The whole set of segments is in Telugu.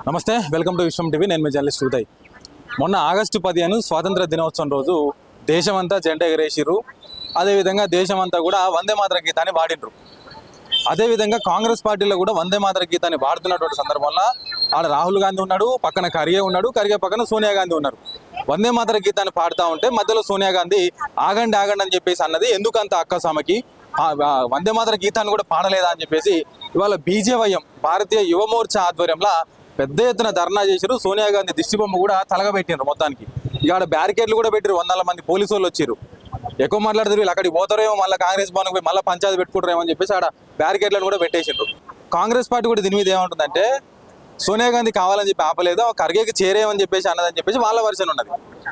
నమస్తే, వెల్కమ్ టు విశ్వం టీవీ. నేను మీ జర్నలిస్ట్ ఉదయ్. మొన్న ఆగస్టు 15 స్వాతంత్ర దినోత్సవం రోజు దేశమంతా జెండా ఎగరేసిర్రు. అదేవిధంగా దేశమంతా కూడా వందే మాతరం గీతాన్ని పాడిండ్రు. అదేవిధంగా కాంగ్రెస్ పార్టీలో కూడా వందే మాతరం గీతాన్ని పాడుతున్నటువంటి సందర్భంలో ఆడ రాహుల్ గాంధీ ఉన్నాడు, పక్కన ఖర్గే ఉన్నాడు, ఖర్గే పక్కన సోనియా గాంధీ ఉన్నారు. వందే మాతరం గీతాన్ని పాడుతూ ఉంటే మధ్యలో సోనియా గాంధీ ఆగండి ఆగండి అని చెప్పేసి అన్నది. ఎందుకంత అక్కసామకి వందే మాతరం గీతాన్ని కూడా పాడలేదా అని చెప్పేసి ఇవాళ బీజేవైఎం భారతీయ యువ మోర్చా ఆధ్వర్యంలో పెద్ద ఎత్తున ధర్నా చేశారు. సోనియా గాంధీ దిష్టిబొమ్మ కూడా తలగబెట్టినారు. మొత్తానికి ఇక్కడ బ్యారికేడ్లు కూడా పెట్టారు. 100 మంది పోలీసు వాళ్ళు వచ్చారు. ఎక్కువ మాట్లాడుతారు వీళ్ళు, అక్కడికి పోతారేమో మళ్ళీ కాంగ్రెస్ భవన్కి పోయి మళ్ళీ పంచాయతీ పెట్టుకుంటారేమో అని చెప్పేసి ఆడ బ్యారికేడ్లను కూడా పెట్టేసిండ్రు. కాంగ్రెస్ పార్టీ కూడా దీని మీద ఏమంటుందంటే సోనియా గాంధీ కావాలని చెప్పి ఆపలేదు, ఖర్గేకి చేరేమని చెప్పేసి అన్నదని చెప్పేసి వాళ్ళ వర్షన్ ఉన్నది.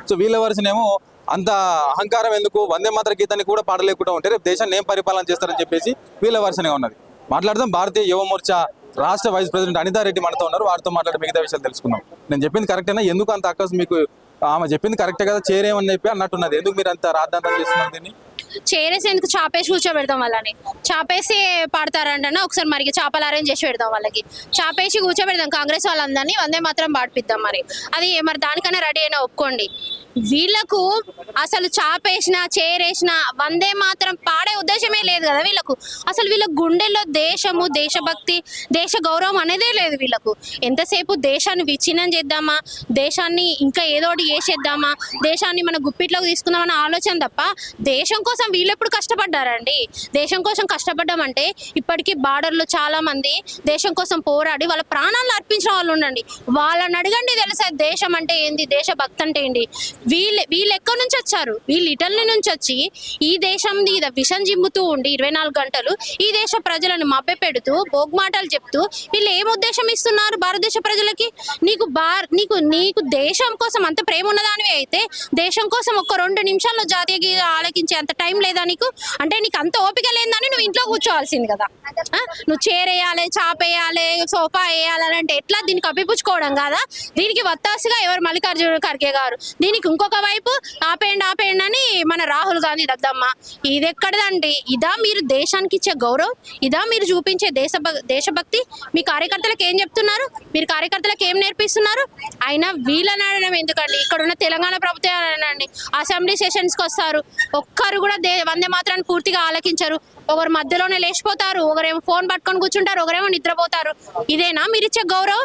సో వీళ్ళ వర్షన్ ఏమో అంత అహంకారం ఎందుకు, వందే మాతర గీతాన్ని కూడా పాడలేకుండా ఉంటే రేపు దేశాన్ని ఏం పరిపాలన చేస్తారని చెప్పేసి వీళ్ళ వర్షనే ఉన్నది. మాట్లాడదాం. భారతీయ యువ మోర్చా రాష్ట్ర వైస్ ప్రెసిడెంట్ అనితారెడ్డి మనతో ఉన్నారు. వారితో మాట్లాడి మిగతా విషయాలు తెలుసుకుందాం. నేను చెప్పింది కరెక్టేనా, ఎందుకు అంత అక్కసు మీకు, ఆమె చెప్పింది కరెక్టే కదా, చేరేమని చెప్పి అన్నట్టున్నది, ఎందుకు మీరు అంత రాద్ధాంతం చేస్తున్నారు దీన్ని? చేరేసి ఎందుకు చాపేసి కూర్చోబెడతాం వాళ్ళని, చాపేసి పాడతారంటే ఒకసారి మరి చాపలు అరేంజ్ చేసి పెడతాం వాళ్ళకి, చాపేసి కూర్చోబెడతాం కాంగ్రెస్ వాళ్ళందరినీ వందే మాత్రం పాడిపిద్దాం. అది మరి దానికన్నా రెడీ అయినా ఒప్పుకోండి. వీళ్ళకు అసలు చాపేసిన చేరేసిన వందే మాత్రం పాడే ఉద్దేశమే లేదు కదా వీళ్ళకు. అసలు వీళ్ళ గుండెల్లో దేశము, దేశభక్తి, దేశ గౌరవం అనేదే లేదు వీళ్ళకు. ఎంతసేపు దేశాన్ని విచ్ఛిన్నం చేద్దామా, దేశాన్ని ఇంకా ఏదోటి చేసేద్దామా, దేశాన్ని మన గుప్పిట్లోకి తీసుకుందామన్న ఆలోచన తప్ప దేశం కోసం వీళ్ళు ఎప్పుడు కష్టపడ్డారండి? దేశం కోసం కష్టపడ్డామంటే ఇప్పటికీ బార్డర్లో చాలా మంది దేశం కోసం పోరాడి వాళ్ళ ప్రాణాలను అర్పించిన వాళ్ళు ఉండండి. వాళ్ళని అడగండి తెలుసా దేశం అంటే ఏంది, దేశభక్తి అంటే ఏంటి. వీళ్ళు ఎక్కడి నుంచి వచ్చారు? వీళ్ళు ఇటలీ నుంచి వచ్చి ఈ దేశం మీద విషం జిమ్ముతూ ఉండి 24 గంటలు ఈ దేశ ప్రజలను మభ్య పెడుతూ బోగ్మాటలు చెప్తూ వీళ్ళు ఏం ఉద్దేశం ఇస్తున్నారు భారతదేశ ప్రజలకి? నీకు దేశం కోసం అంత ప్రేమ ఉన్నదానివి అయితే దేశం కోసం ఒక 2 నిమిషాల్లో జాతీయ గీతం ఆలకించే అంత టైం లేదా నీకు? అంటే నీకు అంత ఓపిక లేదని నువ్వు ఇంట్లో కూర్చోవాల్సింది కదా. నువ్వు చేరేయాలి, చాపేయాలి, సోఫా వేయాలి అంటే ఎట్లా? దీనికి కప్పిపుచ్చుకోవడం కాదా? దీనికి వత్తాసుగా ఎవరు మల్లికార్జున ఖర్గే గారు, దీనికి ఇంకొక వైపు ఆపేయండి అని మన రాహుల్ గాంధీ దద్దమ్మ. ఇది ఎక్కడదండి? ఇదా మీరు దేశానికి ఇచ్చే గౌరవం? ఇదా మీరు చూపించే దేశభక్తి? మీ కార్యకర్తలకు ఏం చెప్తున్నారు? మీరు కార్యకర్తలకు ఏం నేర్పిస్తున్నారు? అయినా వీళ్ళని అనడం ఎందుకండి? ఇక్కడ ఉన్న తెలంగాణ ప్రభుత్వాన్ని అసెంబ్లీ సెషన్స్కి వస్తారు, ఒక్కరు కూడా వందే మాత్రాన్ని పూర్తిగా ఆలకించరు. ఒకరు మధ్యలోనే లేచిపోతారు, ఒకరేమో ఫోన్ పట్టుకొని కూర్చుంటారు, ఒకరేమో నిద్రపోతారు. ఇదేనా మీరు ఇచ్చే గౌరవం?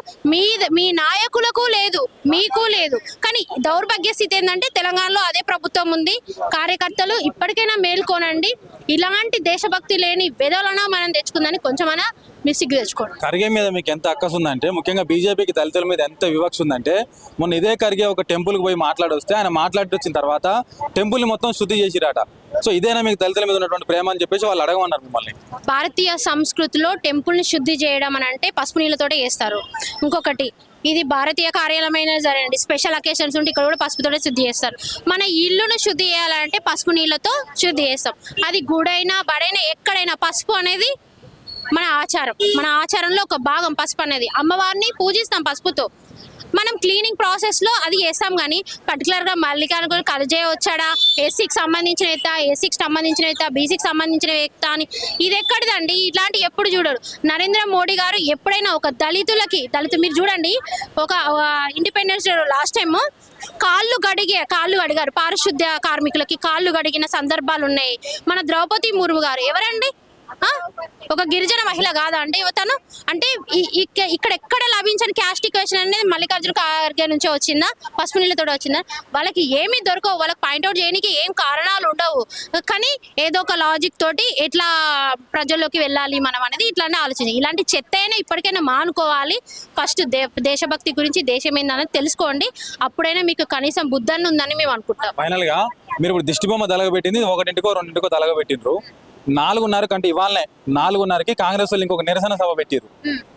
మీ నాయకులకు లేదు, మీకు లేదు. కానీ దౌర్భాగ్య స్థితి ఏంటంటే తెలంగాణలో అదే ప్రభుత్వం ఉంది. కార్యకర్తలు ఇప్పటికైనా మేల్కోనండి. ఇలాంటి దేశభక్తి లేని వెదలనా మనం తెచ్చుకుందని కొంచెమైనా మీరు సిగ్గు తెచ్చుకోండి. ఖర్గే మీద మీకు ఎంత అక్కసు ఉందంటే, ముఖ్యంగా బీజేపీకి దళితుల మీద ఎంత వివక్ష ఉందంటే, మొన్న ఇదే ఖర్గే ఒక టెంపుల్కి పోయి మాట్లాడొస్తే ఆయన మాట్లాడి వచ్చిన తర్వాత టెంపుల్ని మొత్తం శుద్ధి చేసిరాట. సో ఇదేనా మీకు దళితుల మీద ఉన్నటువంటి ప్రేమ అని చెప్పేసి వాళ్ళు అడగమన్నారు మిమ్మల్ని. భారతీయ సంస్కృతిలో టెంపుల్ని శుద్ధి చేయడం అని అంటే పసుపు నీళ్ళతోటే చేస్తారు. ఇంకొకటి, ఇది భారతీయ కార్యాలయమైన సరేండి, స్పెషల్ అకేషన్స్ ఉంటే ఇక్కడ కూడా పసుపుతోనే శుద్ధి చేస్తారు. మన ఇల్లును శుద్ధి చేయాలంటే పసుపు నీళ్ళతో శుద్ధి చేస్తాం. అది గుడైనా బడైనా ఎక్కడైనా పసుపు అనేది మన ఆచారం. మన ఆచారంలో ఒక భాగం పసుపు అనేది. అమ్మవారిని పూజిస్తాం పసుపుతో. మనం క్లీనింగ్ ప్రాసెస్లో అది చేస్తాం. కానీ పర్టికులర్గా మల్లికార్జున ఖర్గే వచ్చాడా, ఎస్సీకి సంబంధించిన వ్యక్త, ఎస్సీకి సంబంధించిన వ్యక్త, బీసీకి సంబంధించిన వ్యక్త అని ఇది ఎక్కడిదండి? ఇట్లాంటి ఎప్పుడు చూడరు. నరేంద్ర మోడీ గారు ఎప్పుడైనా ఒక దళితు మీరు చూడండి, ఒక ఇండిపెండెన్స్ డే లాస్ట్ టైం కాళ్ళు కడిగారు, పారిశుద్ధ్య కార్మికులకి కాళ్ళు కడిగిన సందర్భాలు ఉన్నాయి. మన ద్రౌపది ముర్ము గారు ఎవరండి? ఒక గిరిజన మహిళ కాదా అంటే తను? అంటే ఇక్కడ లభించని క్యాస్ట్ ఈక్వేషన్ అనేది మల్లికార్జున ఖర్గే నుంచే వచ్చిందా, పసుపు నీళ్ళతో వచ్చిందా? వాళ్ళకి ఏమీ దొరకవు, వాళ్ళకి పాయింట్అవుట్ చేయడానికి ఏం కారణాలు ఉండవు. కానీ ఏదో ఒక లాజిక్ తోటి ఎట్లా ప్రజల్లోకి వెళ్ళాలి మనం అనేది ఇట్లానే ఆలోచన. ఇలాంటి చెత్త అయినా ఇప్పటికైనా మానుకోవాలి. ఫస్ట్ దేశభక్తి గురించి, దేశం ఏందనేది తెలుసుకోండి. అప్పుడైనా మీకు కనీసం బుద్ధి ఉందని మేము అనుకుంటాం. ఫైనల్ గా మీరు ఇప్పుడు దిష్టిబొమ్మ తలగబెట్టింది 1కో 2కో తలగబెట్టిండ్రు. 4:30 కంటే ఇవాళనే 4:30కి కాంగ్రెస్ వాళ్ళు ఇంకొక నిరసన సభ పెట్టారు.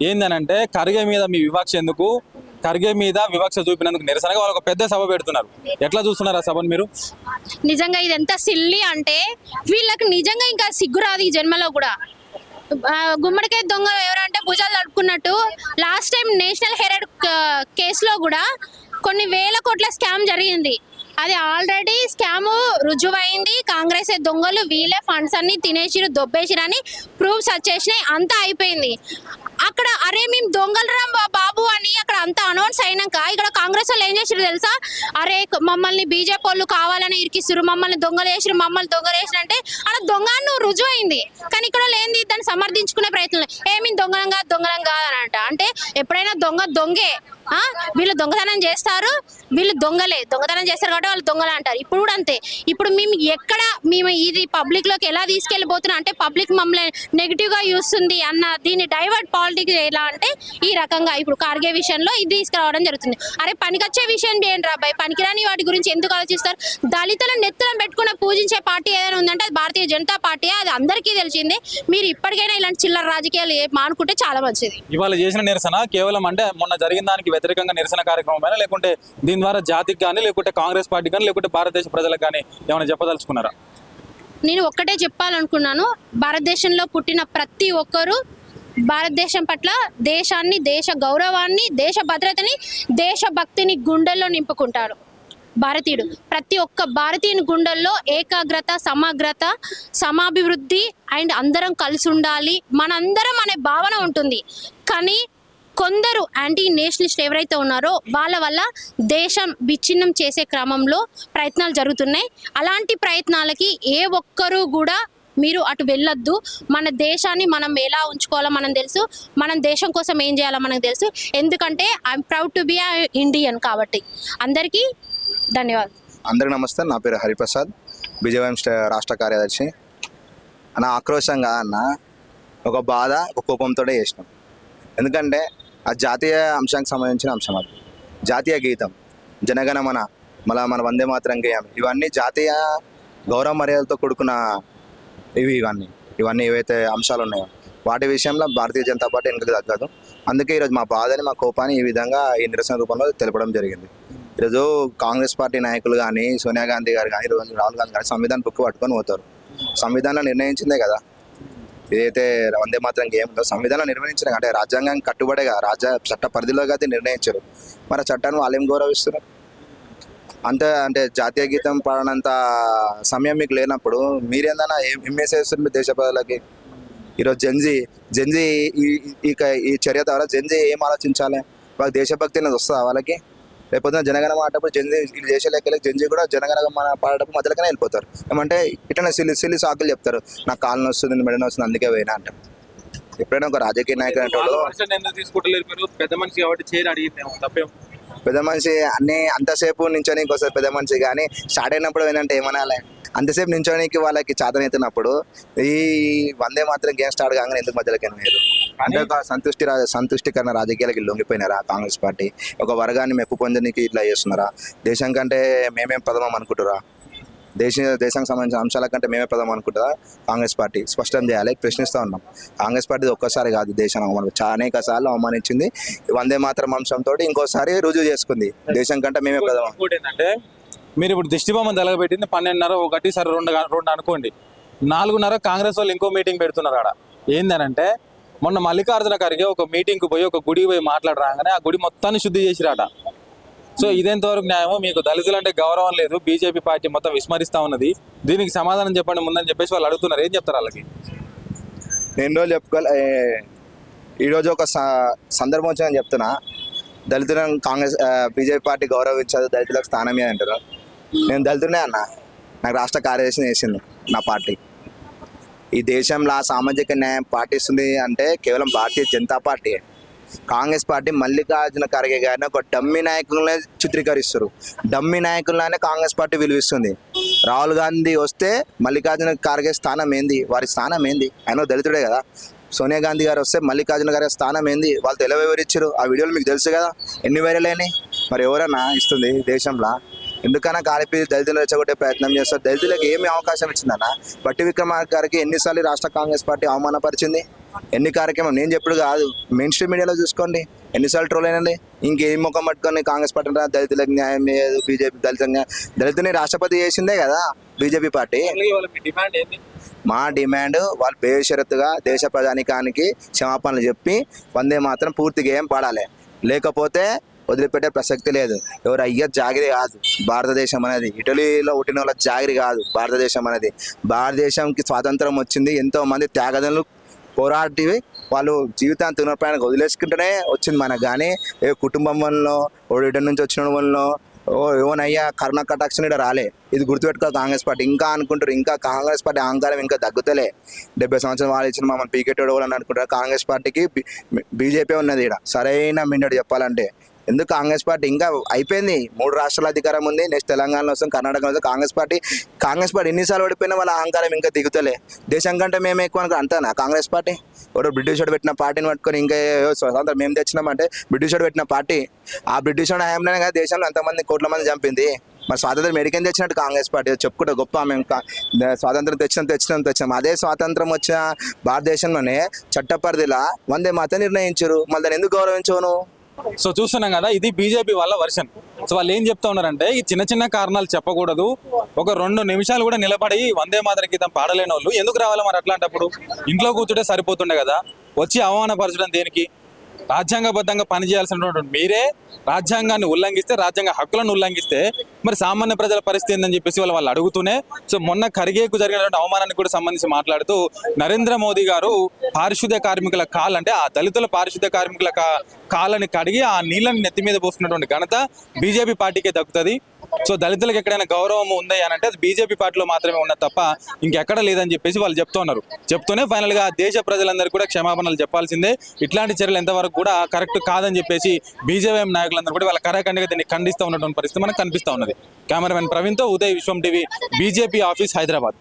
ఏందనంటే ఖర్గే మీద మీ వివక్ష ఎందుకు, ఖర్గే మీద వివక్ష చూపినందుకు నిరసనగా వాళ్ళు ఒక పెద్ద సభ పెడుతున్నారు. ఎట్లా చూస్తున్నారు ఆ సభను మీరు? నిజంగా ఇది ఎంత సిల్లీ అంటే వీళ్ళకి నిజంగా ఇంకా సిగ్గురాదు ఈ జన్మలో కూడా. గుమ్మడికాయ దొంగ ఎవరంటే భుజాలు తడుపుకున్నట్టు లాస్ట్ టైం నేషనల్ హెరాల్డ్ కేసులో కూడా కొన్ని వేల కోట్ల స్కామ్ జరిగింది. అది ఆల్రెడీ స్కామ్ రుజువైంది. కాంగ్రెస్ దొంగలు వీళ్ళే ఫండ్స్ అన్ని తినేసిరు, దొబ్బేసిరని ప్రూఫ్స్ వచ్చేసినాయి. అంతా అయిపోయింది. అక్కడ అరే మేము దొంగలరా బాబు అని అక్కడ అంతా చేసిరు తెలుసా? అరే మమ్మల్ని బీజేపీ వాళ్ళు కావాలని ఇరికిస్తురు, మమ్మల్ని దొంగలు చేసిరు, మమ్మల్ని దొంగలు చేసిరు అంటే అలా దొంగ నువ్వు రుజువు అయింది. కానీ ఇక్కడ లేనిది దాన్ని సమర్థించుకునే ప్రయత్నం ఏమి దొంగలం కాదు అని అంటే ఎప్పుడైనా దొంగే. వీళ్ళు దొంగతనం చేస్తారు, వీళ్ళు దొంగతనం చేస్తారు కాబట్టి వాళ్ళు దొంగలు అంటారు. ఇప్పుడు కూడా అంతే. ఇప్పుడు మేము ఇది పబ్లిక్ లోకి ఎలా తీసుకెళ్ళిపోతున్నాం అంటే పబ్లిక్ మమ్మల్ని నెగిటివ్ గా చూస్తుంది అన్న దీన్ని డైవర్ట్ పాలిటిక్స్ ఎలా అంటే ఈ రకంగా ఇప్పుడు కార్గే విషయంలో ఇది తీసుకురావడం జరుగుతుంది. అరే పనికొచ్చే విషయం ఏంటి రాబాయ్, పనికిరాని వాటి గురించి ఎందుకు ఆలోచిస్తారు? దళితులను నెత్తులను పెట్టుకుని పూజించే పార్టీ ఏదైనా ఉందంటే అది భారతీయ జనతా పార్టీ. అది అందరికీ తెలిసిందే. మీరు ఇప్పటికైనా ఇలాంటి చిల్లర రాజకీయాలు మానుకుంటే చాలా మంచిది. ఇవాళ చేసిన నిరసన కేవలం అంటే మొన్న జరిగిన దానికి వ్యతిరేకంగా నిరసన కార్యక్రమం లేకుంటే దీని ద్వారా జాతికి కానీ లేకుంటే కాంగ్రెస్ పార్టీ కానీ లేకుంటే భారతదేశ ప్రజలకు కానీ ఏమైనా చెప్పదలుచుకున్నారా? నేను ఒక్కటే చెప్పాలనుకున్నాను, భారతదేశంలో పుట్టిన ప్రతి ఒక్కరూ భారతదేశం పట్ల దేశాన్ని, దేశ గౌరవాన్ని, దేశ భద్రతని, దేశభక్తిని గుండెల్లో నింపుకుంటారు. భారతీయుడు ప్రతి ఒక్క భారతీయుని గుండెల్లో ఏకాగ్రత, సమగ్రత, సమాభివృద్ధి అండ్ అందరం కలిసి ఉండాలి, మనందరం అనే భావన ఉంటుంది. కానీ కొందరు యాంటీ నేషనలిస్ట్ ఎవరైతే ఉన్నారో వాళ్ళ వల్ల దేశం విచ్ఛిన్నం చేసే క్రమంలో ప్రయత్నాలు జరుగుతున్నాయి. అలాంటి ప్రయత్నాలకి ఏ ఒక్కరూ కూడా మీరు అటు వెళ్ళొద్దు. మన దేశాన్ని మనం ఎలా ఉంచుకోవాలో మనం తెలుసు, మనం దేశం కోసం ఏం చేయాలో మనకు తెలుసు. ఎందుకంటే I'm proud to be Indian. కాబట్టి అందరికీ ధన్యవాదాలు. అందరికీ నమస్తే. నా పేరు హరిప్రసాద్, బీజేపీ రాష్ట్ర కార్యదర్శి. నా ఆక్రోశంగా ఒక బాధ, ఒక కోపంతో చేసినాం. ఎందుకంటే ఆ జాతీయ అంశానికి సంబంధించిన అంశం. అది జాతీయ గీతం, జనగణమన, మన వందే మాతరం గేయం, ఇవన్నీ జాతీయ గౌరవ మర్యాదలతో కూడుకున్న ఇవన్నీ ఏవైతే అంశాలు ఉన్నాయో వాటి విషయంలో భారతీయ జనతా పార్టీ వెనుకకు తగ్గదు. అందుకే ఈరోజు మా బాధని, మా కోపాన్ని ఈ విధంగా ఈ నిరసన రూపంలో తెలపడం జరిగింది. ఈరోజు కాంగ్రెస్ పార్టీ నాయకులు కానీ, సోనియా గాంధీ గారు కానీ, రాహుల్ గాంధీ కానీ సంవిధాన బుక్ పట్టుకొని పోతారు. సంవిధానం నిర్ణయించిందే కదా ఏదైతే వందే మాత్రం గేమ్ ఉందో, సంవిధానం నిర్వహించిన అంటే రాజ్యాంగం కట్టుబడేగా, చట్ట పరిధిలోగా అయితే నిర్ణయించారు. మరి ఆ చట్టాన్ని వాళ్ళు ఏం గౌరవిస్తున్నారు? అంటే జాతీయ గీతం పాడనంత సమయం మీకు లేనప్పుడు మీరేందన్నా ఏం మెసేజ్ ఇస్తుంది మీ దేశ ప్రజలకి? ఈరోజు జెన్జీ ఈ చర్య ద్వారా జెన్జీ ఏం ఆలోచించాలి? వాళ్ళకి దేశభక్తి అనేది వస్తుందా వాళ్ళకి? లేకపోతే జనగణ మాటప్పుడు వీళ్ళు చేసే లెక్కలకి జెన్జీ కూడా జనగణ మన పాడేటప్పుడు మధ్యలోనే వెళ్ళిపోతారు. ఏమంటే ఇట్లా సిల్లి సాకులు చెప్తారు, నాకు కాళ్ళని వస్తుంది, మెడని వస్తుంది, అందుకే పోయినా అంటారు. ఎప్పుడైనా ఒక రాజకీయ నాయకుడు తీసుకుంటలేరు, పెద్ద మనిషి కాబట్టి చేరి అడిగిందేమో తప్పేమో. పెద్ద మనిషి అన్ని అంతసేపు నించోని ఇంకోసారి పెద్ద మనిషి కానీ స్టార్ట్ అయినప్పుడు ఏంటంటే ఏమనాలి, అంతసేపు నించోనికి వాళ్ళకి చాతనవుతున్నప్పుడు ఈ వందే మాత్రం గేమ్ స్టార్ట్ కాగానే ఎందుకు మధ్యలోకి మీరు అంటే ఒక సంతుష్టికరణ రాజకీయాలకి లొంగిపోయినారా కాంగ్రెస్ పార్టీ? ఒక వర్గాన్ని మెప్పు పొందడానికి ఇట్లా చేస్తున్నారా? దేశం కంటే మేమేం ప్రథమం అనుకుంటారా? దేశానికి సంబంధించిన అంశాల కంటే మేమే ప్రథమం అనుకుంటారా కాంగ్రెస్ పార్టీ? స్పష్టం చేయాలి. ప్రశ్నిస్తూ ఉన్నాం. కాంగ్రెస్ పార్టీ ఒక్కసారి కాదు దేశాన్ని అనేక సార్లు అవమానించింది. వందే మాత్రం అంశంతో ఇంకోసారి రుజువు చేసుకుంది. దేశం కంటే మేమే ప్రథమం. ఏంటంటే మీరు ఇప్పుడు దిష్టిబొమ్మ తలగబెట్టింది 12:30, ఒకటి సరే రెండు అనుకోండి, 4:30 కాంగ్రెస్ వాళ్ళు ఇంకో మీటింగ్ పెడుతున్నారు. ఆడ ఏందనంటే మొన్న మల్లికార్జున ఖర్గే ఒక మీటింగ్కి పోయి ఒక గుడికి పోయి మాట్లాడరాగానే ఆ గుడి మొత్తాన్ని శుద్ధి చేసిరాట. సో ఇదేంతవరకు న్యాయమో? మీకు దళితులు అంటే గౌరవం లేదు, బీజేపీ పార్టీ మొత్తం విస్మరిస్తూ ఉన్నది, దీనికి సమాధానం చెప్పండి ముందని చెప్పేసి వాళ్ళు అడుగుతున్నారు. ఏం చెప్తారు వాళ్ళకి? నేను రోజు చెప్పుకోవాలి. ఈరోజు ఒక సందర్భం వచ్చిందని చెప్తున్నా. దళితులను బీజేపీ పార్టీ గౌరవించదు, దళితులకు స్థానమే అంటారు. నేను దళితునే అన్న, నాకు రాష్ట్ర కార్యదర్శి వేసింది నా పార్టీ. ఈ దేశంలో సామాజిక న్యాయం పాటిస్తుంది అంటే కేవలం Bharatiya Janata Party. Congress party Mallikarjuna Kharge గారిని ఒక డమ్మీ నాయకులనే చిత్రీకరిస్తారు. డమ్మీ నాయకులనే కాంగ్రెస్ పార్టీ విలువిస్తుంది. రాహుల్ గాంధీ వస్తే మల్లికార్జున ఖర్గే స్థానం ఏంది? వారి స్థానం ఏంది? ఆయన దళితుడే కదా. సోనియా గాంధీ గారు వస్తే మల్లికార్జున గారి స్థానం ఏంది? వాళ్ళు ఎలా వివరించారు? ఆ వీడియోలు మీకు తెలుసు కదా, ఎన్ని వైరల్ అయినాయి. మరి ఎవరన్నా ఇస్తుంది దేశంలో? ఎందుకన్నా కాలిపి దళితులు రెచ్చగొట్టే ప్రయత్నం చేస్తారు. దళితులకు ఏమి అవకాశం ఇచ్చిందన్న? బట్టి విక్రమార్క గారికి ఎన్నిసార్లు రాష్ట్ర కాంగ్రెస్ పార్టీ అవమానపరిచింది? ఎన్ని కార్యక్రమం నేను చెప్పుడు కాదు, మెయిన్ స్ట్రీమ్ మీడియాలో చూసుకోండి ఎన్నిసార్లు ట్రోల్ అయినండి. ఇంకేం ముఖం పట్టుకొని కాంగ్రెస్ పార్టీ దళితులకు న్యాయం లేదు, బీజేపీ దళితుని రాష్ట్రపతి చేసిందే కదా బీజేపీ పార్టీ. మా డిమాండ్ వాళ్ళు బేషరతుగా దేశ ప్రజానికానికి క్షమాపణలు చెప్పి వందే మాత్రం పూర్తిగా ఏం పాడాలి, లేకపోతే వదిలిపెట్టే ప్రసక్తి లేదు. ఎవరు అయ్యే జాగిరి కాదు భారతదేశం అనేది. ఇటలీలో పుట్టిన వాళ్ళ జాగిరి కాదు భారతదేశం అనేది. భారతదేశంకి స్వాతంత్రం వచ్చింది ఎంతోమంది త్యాగదనులు పోరాటి వాళ్ళు జీవితాన్ని తినపడానికి వదిలేసుకుంటేనే వచ్చింది మనకు, కానీ ఏ కుటుంబం వల్ల ఓ ఇటు నుంచి వచ్చిన వల్ల ఓ ఏమోనయ్యా కరోనా కటాక్షన్ ఇక్కడ రాలే. ఇది గుర్తుపెట్టుకో కాంగ్రెస్ పార్టీ. ఇంకా అనుకుంటారు ఇంకా కాంగ్రెస్ పార్టీ అహంకారం ఇంకా తగ్గుతలే. 70 సంవత్సరాలు వాళ్ళు ఇచ్చిన మమ్మల్ని పీకెట్ వాళ్ళు అని అనుకుంటారు. కాంగ్రెస్ పార్టీకి బీజేపీ ఉన్నది ఇక్కడ సరైన మిన్నడు చెప్పాలంటే. ఎందుకు కాంగ్రెస్ పార్టీ ఇంకా అయిపోయింది. 3 రాష్ట్రాల అధికారం ఉంది. నెక్స్ట్ తెలంగాణలో వస్తాం, కర్ణాటకలో వస్తాం. కాంగ్రెస్ పార్టీ ఎన్నిసార్లు ఓడిపోయినా వాళ్ళ అహంకారం ఇంకా దిగుతలే. దేశం కంటే మేము ఎక్కువ అనుకో అంటానా కాంగ్రెస్ పార్టీ? ఒక బ్రిటిష్ వాడు పెట్టిన పార్టీని పట్టుకొని ఇంకా స్వతంత్రం మేము తెచ్చినామంటే బ్రిటిష్ వాడు పెట్టిన పార్టీ. ఆ బ్రిటిష్ వాడు హయాంలోనే కదా దేశంలో ఎంతమంది కోట్ల మంది చంపింది. మరి స్వాతంత్రం మెడికల్ తెచ్చినట్టు కాంగ్రెస్ పార్టీ చెప్పుకుంటే గొప్ప. మేము స్వాతంత్రం తెచ్చినాం. అదే స్వాతంత్రం వచ్చిన భారతదేశంలోనే చట్టపరిధిలా వందే మాత నిర్ణయించారు. మళ్ళీ దాన్ని ఎందుకు గౌరవించవును? సో చూస్తున్నాం కదా, ఇది బీజేపీ వాళ్ళ వర్షన్. సో వాళ్ళు ఏం చెప్తా ఉన్నారంటే ఈ చిన్న చిన్న కారణాలు చెప్పకూడదు, ఒక 2 నిమిషాలు కూడా నిలబడి వందే మాతర గీతం పాడలేని వాళ్ళు ఎందుకు రావాలి? మరి అట్లాంటప్పుడు ఇంట్లో కూర్చుంటే సరిపోతుండే కదా, వచ్చి అవమానపరచడం దేనికి? రాజ్యాంగబద్ధంగా పనిచేయాల్సినటువంటి మీరే రాజ్యాంగాన్ని ఉల్లంఘిస్తే, రాజ్యాంగ హక్కులను ఉల్లంఘిస్తే మరి సామాన్య ప్రజల పరిస్థితి ఏందని చెప్పేసి వాళ్ళు అడుగుతూనే, సో మొన్న ఖర్గేకు జరిగినటువంటి అవమానానికి కూడా సంబంధించి మాట్లాడుతూ నరేంద్ర మోదీ గారు పారిశుద్ధ్య కార్మికుల అంటే ఆ దళితుల పారిశుద్ధ్య కార్మికుల కాళ్ళని కడిగి ఆ నీళ్ళని నెత్తి మీద పోసుకున్నటువంటి ఘనత బీజేపీ పార్టీకే దక్కుతుంది. సో దళితులకు ఎక్కడైనా గౌరవం ఉంది అని అంటే అది బీజేపీ పార్టీలో మాత్రమే ఉన్నది తప్ప ఇంకెక్కడ లేదని చెప్పేసి వాళ్ళు చెప్తున్నారు. చెప్తూనే ఫైనల్ గా దేశ ప్రజలందరూ కూడా క్షమాపణలు చెప్పాల్సిందే. ఇట్లాంటి చర్యలు ఎంతవరకు కూడా కరెక్ట్ కాదని చెప్పేసి బీజేపీ నాయకులందరూ కూడా వాళ్ళ కరాఖండిగా దీన్ని ఖండిస్తూ ఉన్నటువంటి పరిస్థితి మనకు కనిపిస్తూ ఉన్నది. కెమెరామెన్ ప్రవీణ్తో ఉదయ్, విశ్వం టీవీ, బీజేపీ ఆఫీస్, హైదరాబాద్.